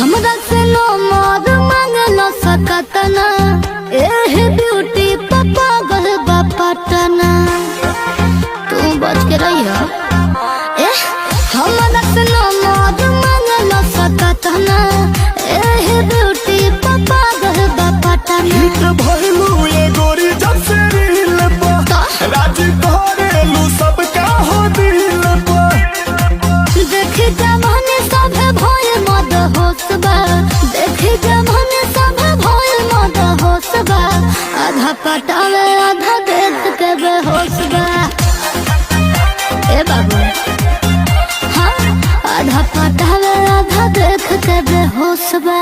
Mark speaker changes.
Speaker 1: हमरा से नो मोर मांगलो सकतना एह ब्यूटी पापा गल बापटना तू बच के रहिया एह हमरा से नो मोर मांगलो सकतना एह ब्यूटी पापा गल बापटना
Speaker 2: हिट भइलू ये गोरी जब से रील पा राजी करेलू सबका हो दिल पा
Speaker 1: देखी जमाने सब भोय मद होसबा देखी जमाने सब भोय मद होसबा आधा पटावे आधा देख के बेहोसबा ए बाबू हाँ आधा पटावे आधा देख के बेहोसबा।